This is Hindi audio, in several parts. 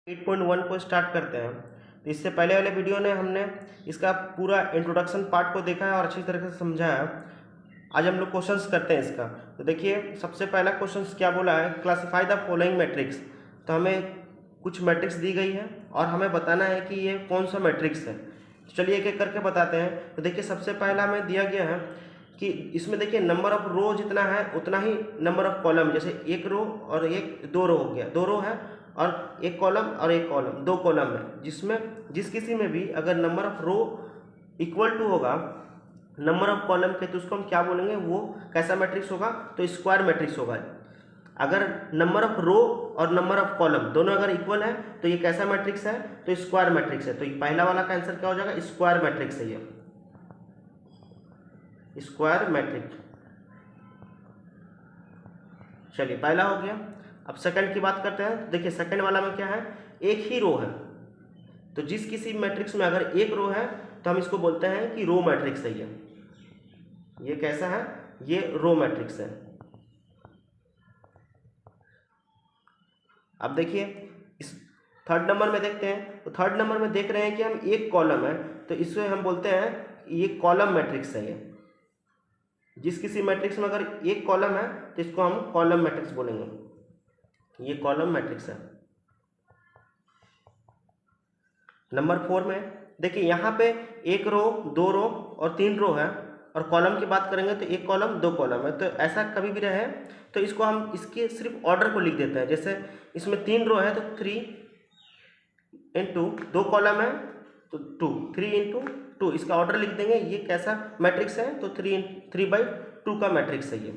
8.1 को स्टार्ट करते हैं। तो इससे पहले वाले वीडियो ने हमने इसका पूरा इंट्रोडक्शन पार्ट को देखा है और अच्छी तरह से समझा है। आज हम लोग क्वेश्चंस करते हैं इसका। तो देखिए सबसे पहला क्वेश्चंस क्या बोला है, क्लासिफाई द फॉलोइंग मैट्रिक्स। तो हमें कुछ मैट्रिक्स दी गई है और हमें बताना है कि ये कौन सा मैट्रिक्स है। तो चलिए एक एक करके बताते हैं। तो देखिए सबसे पहला हमें दिया गया है कि इसमें देखिए नंबर ऑफ रो जितना है उतना ही नंबर ऑफ कॉलम, जैसे एक रो और एक दो रो हो गया, दो रो है और एक कॉलम और एक कॉलम, दो कॉलम है, जिसमें जिस किसी में भी अगर number of row equal to होगा नंबर ऑफ कॉलम के तो उसको हम क्या बोलेंगे, वो कैसा मैट्रिक्स होगा, तो स्क्वायर मैट्रिक्स होगा। अगर नंबर ऑफ रो और नंबर ऑफ कॉलम दोनों अगर इक्वल है तो ये कैसा मैट्रिक्स है, तो स्क्वायर मैट्रिक्स है। तो ये पहला वाला का आंसर क्या हो जाएगा, स्क्वायर मैट्रिक्स है, ये स्क्वायर मैट्रिक्स। चलिए पहला हो गया। अब सेकंड की बात करते हैं। देखिए सेकंड वाला में क्या है, एक ही रो है। तो जिस किसी मैट्रिक्स में अगर एक रो है तो हम इसको बोलते हैं कि रो मैट्रिक्स है। ये कैसा है, ये रो मैट्रिक्स है। अब देखिए इस थर्ड नंबर में देखते हैं। तो थर्ड नंबर में देख रहे हैं कि हम एक कॉलम है तो इसे हम बोलते हैं ये कॉलम मैट्रिक्स है। ये जिस किसी मैट्रिक्स में अगर एक कॉलम है तो इसको हम कॉलम मैट्रिक्स बोलेंगे, ये कॉलम मैट्रिक्स है। नंबर 4 में देखिए यहाँ पे एक रो, दो रो और तीन रो है और कॉलम की बात करेंगे तो एक कॉलम दो कॉलम है। तो ऐसा कभी भी रहे तो इसको हम इसके सिर्फ ऑर्डर को लिख देते हैं। जैसे इसमें तीन रो है तो 3 इंटू, दो कॉलम है तो 2, 3 इंटू 2 इसका ऑर्डर लिख देंगे। ये कैसा मैट्रिक्स है, तो 3/2 का मैट्रिक्स है ये।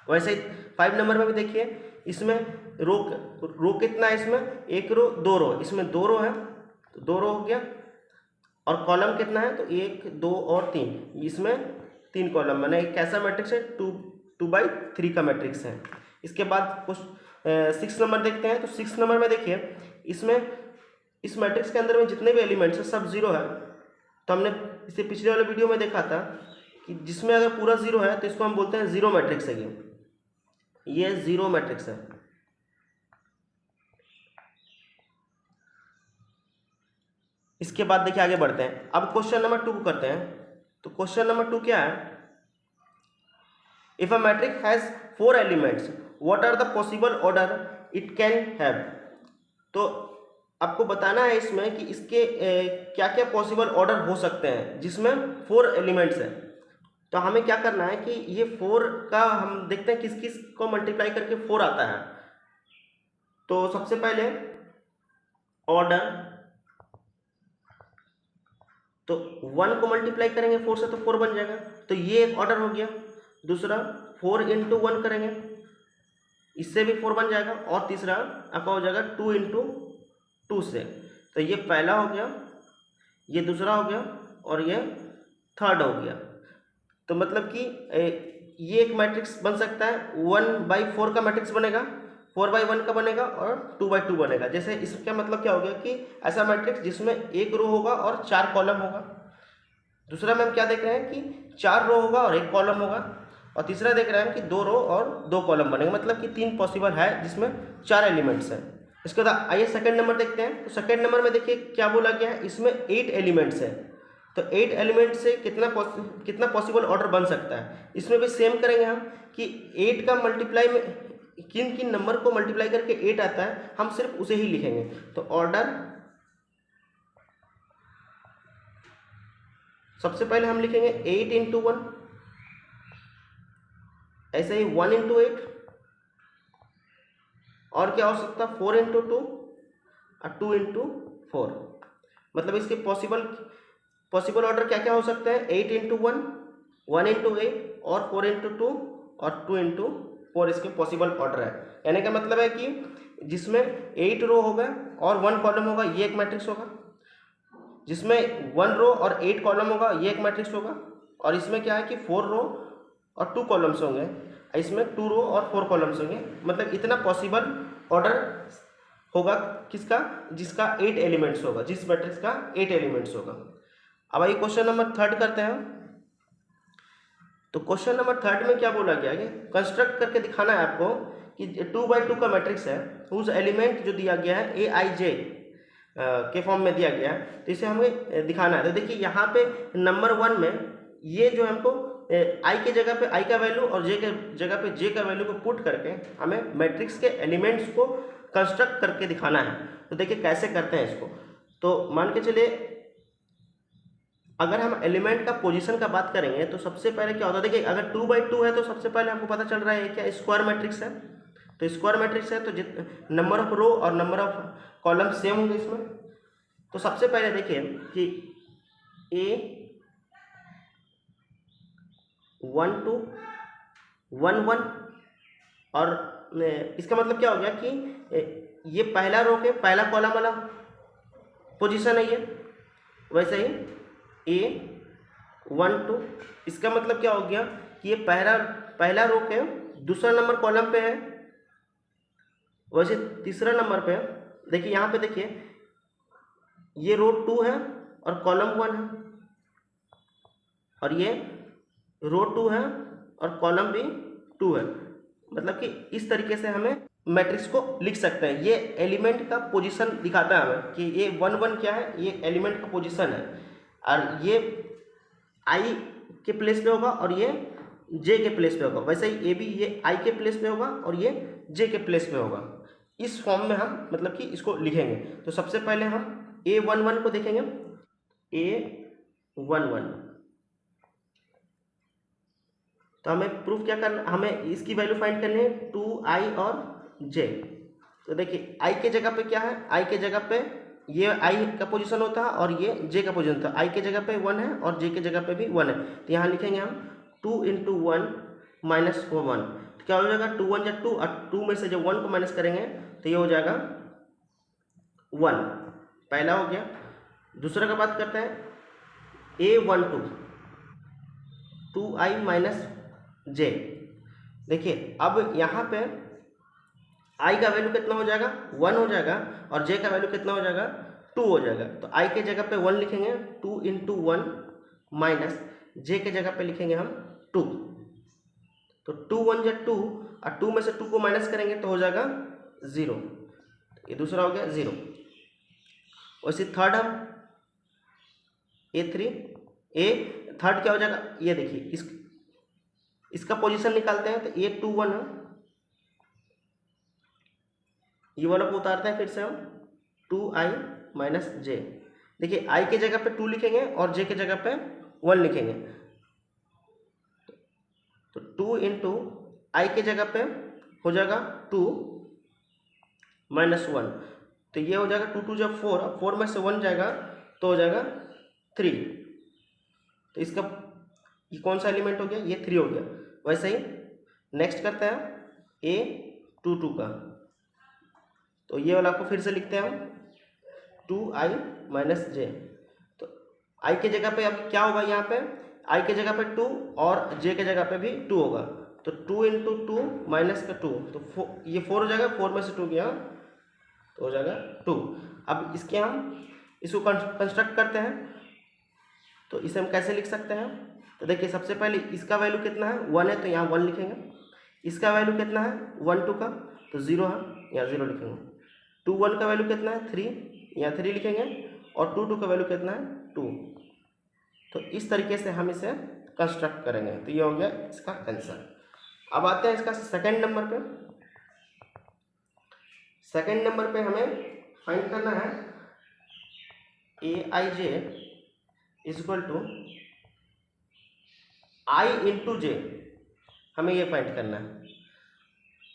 वैसे ही 5 नंबर में भी देखिए इसमें रो कितना है, इसमें एक रो दो रो, इसमें दो रो है तो दो रो हो गया। और कॉलम कितना है, तो 1 2 और 3, इसमें तीन कॉलम, माने एक कैसा मैट्रिक्स है, 2/3 का मैट्रिक्स है। इसके बाद कुछ 6 नंबर देखते हैं। तो 6 नंबर में देखिए इसमें इस मैट्रिक्स के अंदर में जितने भी एलिमेंट्स हैं सब जीरो है। तो हमने इसे पिछले वाले वीडियो में देखा था कि जिसमें अगर पूरा जीरो है तो इसको हम बोलते हैं जीरो मैट्रिक्स है। ये जीरो मैट्रिक्स है। इसके बाद देखिए आगे बढ़ते हैं। अब क्वेश्चन नंबर 2 को करते हैं। तो क्वेश्चन नंबर 2 क्या है, if a matrix has 4 elements what are the possible order it can have. तो आपको बताना है इसमें कि इसके क्या क्या पॉसिबल ऑर्डर हो सकते हैं जिसमें 4 एलिमेंट्स हैं। तो हमें क्या करना है कि ये 4 का हम देखते हैं किस किस को मल्टीप्लाई करके 4 आता है। तो सबसे पहले ऑर्डर, तो 1 को मल्टीप्लाई करेंगे 4 से तो 4 बन जाएगा, तो ये एक ऑर्डर हो गया। दूसरा 4 इंटू 1 करेंगे, इससे भी 4 बन जाएगा। और तीसरा आपका हो जाएगा 2 इंटू 2 से। तो ये पहला हो गया, ये दूसरा हो गया और ये थर्ड हो गया। तो मतलब कि ये एक मैट्रिक्स बन सकता है, 1/4 का मैट्रिक्स बनेगा, 4/1 का बनेगा और 2/2 बनेगा। जैसे इसका मतलब क्या हो गया कि ऐसा मैट्रिक्स जिसमें एक रो होगा और 4 कॉलम होगा। दूसरा में हम क्या देख रहे हैं कि 4 रो होगा और एक कॉलम होगा। और तीसरा देख रहे हैं कि 2 रो और 2 कॉलम बनेंगे, मतलब कि 3 पॉसिबल है जिसमें 4 एलिमेंट्स हैं। इसके बाद आइए सेकंड नंबर देखते हैं। तो सेकंड नंबर में देखिए क्या बोला गया है, इसमें 8 एलिमेंट्स है। तो 8 एलिमेंट से कितना पॉसिबल ऑर्डर बन सकता है। इसमें भी सेम करेंगे हम कि 8 का मल्टीप्लाई में किन किन नंबर को मल्टीप्लाई करके 8 आता है, हम सिर्फ उसे ही लिखेंगे। तो ऑर्डर सबसे पहले हम लिखेंगे 8 इंटू 1, ऐसे ही 1 इंटू 8, और क्या हो सकता है 4 इंटू 2 और 2 इंटू 4। मतलब इसके पॉसिबल ऑर्डर क्या क्या हो सकते हैं, 8 इंटू 1, 1 इंटू 8 और 4 इंटू 2 और 2 इंटू 4 इसके पॉसिबल ऑर्डर है। यानी का मतलब है कि जिसमें 8 रो होगा और 1 कॉलम होगा ये एक मैट्रिक्स होगा, जिसमें 1 रो और 8 कॉलम होगा ये एक मैट्रिक्स होगा, और इसमें क्या है कि 4 रो और 2 कॉलम्स होंगे, इसमें 2 रो और 4 कॉलम्स होंगे। मतलब इतना पॉसिबल ऑर्डर होगा किसका, जिसका 8 एलिमेंट्स होगा, जिस मैट्रिक्स का 8 एलिमेंट्स होगा। अब आइए क्वेश्चन नंबर 3 करते हैं। तो क्वेश्चन नंबर 3 में क्या बोला गया है, कंस्ट्रक्ट करके दिखाना है आपको कि 2x2 का मैट्रिक्स है, उस एलिमेंट जो दिया गया है Aij के फॉर्म में दिया गया है, तो इसे हमें दिखाना है। तो देखिए यहाँ पे नंबर 1 में ये जो हमको आई के जगह पे आई का वैल्यू और जे के जगह पे जे का वैल्यू को पुट करके हमें मैट्रिक्स के एलिमेंट्स को कंस्ट्रक्ट करके दिखाना है। तो देखिए कैसे करते हैं इसको। तो मान के चलिए अगर हम एलिमेंट का पोजीशन का बात करेंगे तो सबसे पहले क्या होता है, देखिए अगर 2x2 है तो सबसे पहले हमको पता चल रहा है क्या स्क्वायर मैट्रिक्स है। तो स्क्वायर मैट्रिक्स है तो नंबर ऑफ रो और नंबर ऑफ कॉलम सेम होंगे इसमें। तो सबसे पहले देखिए कि A1 2 1 1 और इसका मतलब क्या हो गया कि ये पहला रो के पहला कॉलम वाला पोजीशन है ये। वैसे ही A1 2 इसका मतलब क्या हो गया कि ये पहला रो के दूसरा नंबर कॉलम पे है, वैसे तीसरा नंबर पे है। देखिए यहाँ पे देखिए ये रो 2 है और कॉलम 1 है, और ये रो 2 है और कॉलम भी 2 है। मतलब कि इस तरीके से हमें मैट्रिक्स को लिख सकते हैं। ये एलिमेंट का पोजीशन दिखाता है हमें कि ये 1 1 क्या है, ये एलिमेंट का पोजीशन है, और ये आई के प्लेस पे होगा और ये जे के प्लेस पे होगा। वैसे ही ये भी ये आई के प्लेस पे होगा और ये जे के प्लेस पे होगा। इस फॉर्म में हम मतलब कि इसको लिखेंगे। तो सबसे पहले हम A11 को देखेंगे। A11 तो हमें प्रूफ क्या करना, हमें इसकी वैल्यू फाइंड करनी है 2i और j। तो देखिए i के जगह पे क्या है, i के जगह पे ये i का पोजीशन होता है और ये j का पोजीशन होता है। i के जगह पे 1 है और j के जगह पे भी 1 है। तो यहाँ लिखेंगे हम 2 × 1 - 1। तो क्या हो जाएगा 2 1 या 2, और 2 में से जब 1 को माइनस करेंगे तो ये हो जाएगा 1। पहला हो गया। दूसरा का बात करते हैं A12 2i - j। देखिए अब यहाँ पे i का वैल्यू कितना हो जाएगा 1 हो जाएगा और j का वैल्यू कितना हो जाएगा 2 हो जाएगा। तो i के जगह पे 1 लिखेंगे, 2 × 1 माइनस j के जगह पे लिखेंगे हम 2। तो 2 1 या 2, और 2 में से 2 को माइनस करेंगे तो हो जाएगा 0। ये दूसरा हो गया 0। वैसे थर्ड हम A3 थर्ड क्या हो जाएगा, ये देखिए इसका पोजीशन निकालते हैं। तो A21 है, ये वाला को उतारते हैं फिर से हम 2i - j। देखिए i के जगह पे 2 लिखेंगे और j के जगह पे 1 लिखेंगे। तो 2 × i के जगह पे हो जाएगा 2 - 1। तो ये हो जाएगा 2 2 जब 4, 4 में से 1 जाएगा तो हो जाएगा 3। तो इसका ये कौन सा एलिमेंट हो गया, ये 3 हो गया। वैसे ही नेक्स्ट करते हैं A22 का। तो ये वाला को फिर से लिखते हैं हम 2i - j। तो i के जगह पे अब क्या होगा, यहाँ पे i के जगह पे 2 और j के जगह पे भी 2 होगा। तो 2 × 2 माइनस का 2, तो ये 4 हो जाएगा, 4 में से 2 गया तो हो जाएगा 2। अब इसके हम इसको कंस्ट्रक्ट करते हैं। तो इसे हम कैसे लिख सकते हैं, तो देखिए सबसे पहले इसका वैल्यू कितना है 1 है, तो यहाँ 1 लिखेंगे। इसका वैल्यू कितना है 1 2 का, तो 0 है, यहाँ 0 लिखेंगे। 2 1 का वैल्यू कितना है 3, यहाँ 3 लिखेंगे। और 2 2 का वैल्यू कितना है 2। तो इस तरीके से हम इसे कंस्ट्रक्ट करेंगे। तो ये हो गया इसका आंसर। अब आते हैं इसका सेकंड नंबर पे। सेकंड नंबर पे हमें फाइंड करना है Aij = i × j। हमें ये फाइंड करना है।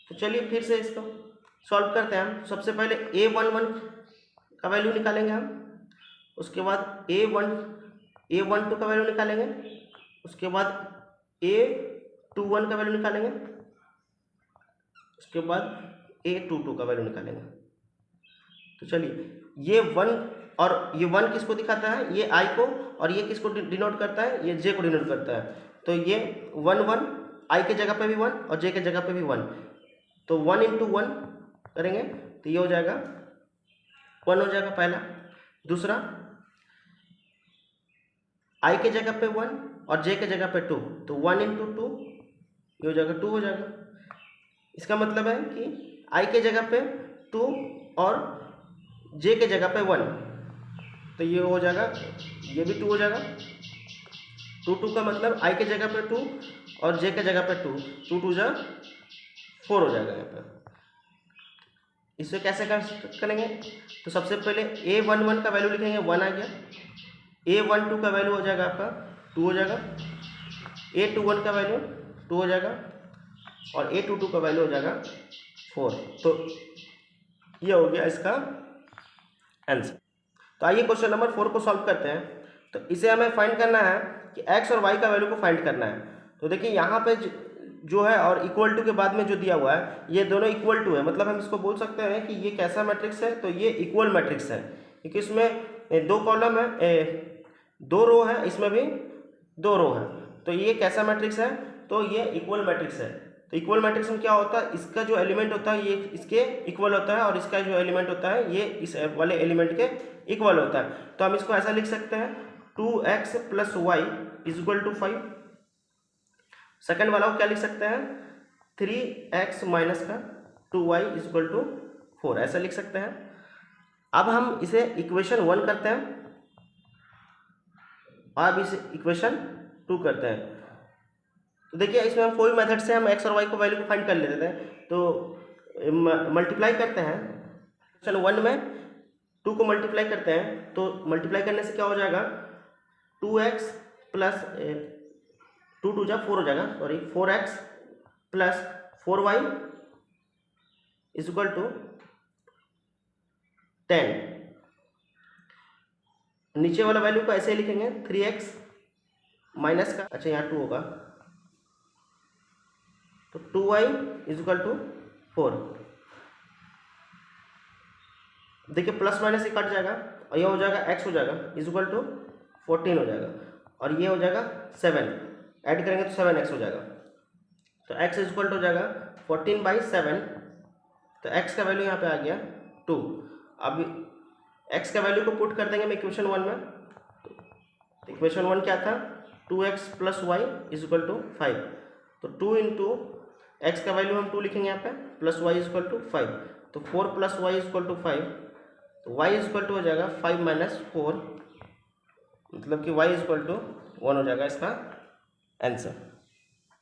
तो चलिए फिर से इसको सॉल्व करते हैं हम। सबसे पहले A11 का वैल्यू निकालेंगे हम, उसके बाद A12 का वैल्यू निकालेंगे, उसके बाद A21 का वैल्यू निकालेंगे, उसके बाद A22 का वैल्यू निकालेंगे। तो चलिए ये 1 और ये 1 किसको दिखाता है, ये i को, और ये किसको डिनोट करता है, ये j को डिनोट करता है। तो ये 1 1 i के जगह पे भी 1 और j के जगह पे भी 1। तो 1 × 1 करेंगे तो ये हो जाएगा 1 हो जाएगा पहला। दूसरा i के जगह पे 1 और j के जगह पे 2, तो 1 × 2 ये हो जाएगा 2 हो जाएगा। इसका मतलब है कि i के जगह पे 2 और j के जगह पे 1, तो ये हो जाएगा, ये भी 2 हो जाएगा। 2 का मतलब i के जगह पे 2 और j के जगह पे 2, 2 2 जा 4 हो जाएगा यहाँ पे। इसे कैसे करेंगे? तो सबसे पहले a11 का वैल्यू लिखेंगे, 1 आ गया। a12 का वैल्यू हो जाएगा आपका 2 हो जाएगा। a21 का वैल्यू 2 हो जाएगा और a22 का वैल्यू हो जाएगा 4। तो ये हो गया इसका आंसर। तो आइए क्वेश्चन नंबर 4 को सॉल्व करते हैं। तो इसे हमें फाइंड करना है कि x और y का वैल्यू को फाइंड करना है। तो देखिए यहाँ पे जो है और इक्वल टू के बाद में जो दिया हुआ है ये दोनों इक्वल टू है, मतलब हम इसको बोल सकते हैं कि ये कैसा मैट्रिक्स है, तो ये इक्वल मैट्रिक्स है, क्योंकि इसमें 2 कॉलम है, 2 रो है, इसमें भी 2 रो है। तो ये कैसा मैट्रिक्स है? तो ये इक्वल मैट्रिक्स है। तो इक्वल मैट्रिक्स में क्या होता है, इसका जो एलिमेंट होता है ये इसके इक्वल होता है और इसका जो एलिमेंट होता है ये इस वाले एलिमेंट के इक्वल होता है। तो हम इसको ऐसा लिख सकते हैं 2x + y = 5। सेकंड वाला को क्या लिख सकते हैं, 3x - 2y = 4, ऐसा लिख सकते हैं। अब हम इसे इक्वेशन 1 करते हैं और अब इसे इक्वेशन 2 करते हैं। तो देखिए इसमें हम कोई मेथड से हम x और y को वैल्यू को फाइंड कर लेते हैं। तो मल्टीप्लाई करते हैं, इक्वेशन 1 में 2 को मल्टीप्लाई करते हैं, तो मल्टीप्लाई करने से क्या हो जाएगा, 2x + 2 2 जा 4 हो जाएगा, सॉरी 4x + 4y = 10। नीचे वाला वैल्यू को ऐसे ही लिखेंगे, 3x माइनस का, अच्छा यहाँ 2 होगा, तो 2y = 4। देखिए प्लस माइनस ही कट जाएगा और ये हो जाएगा x हो जाएगा = 14 हो जाएगा और ये हो जाएगा 7, ऐड करेंगे तो 7x हो जाएगा। तो x = हो जाएगा 14/7। तो x का वैल्यू यहाँ पे आ गया 2। अब x का वैल्यू को पुट कर देंगे हम इक्वेशन 1 में। तो इक्वेशन 1 क्या था, 2x + y = 5। तो 2 × x का वैल्यू हम 2 लिखेंगे यहाँ पे, प्लस y = 5। तो 4 + y = 5, तो y = हो जाएगा 5 - 4, मतलब कि y = 1 हो जाएगा इसका आंसर।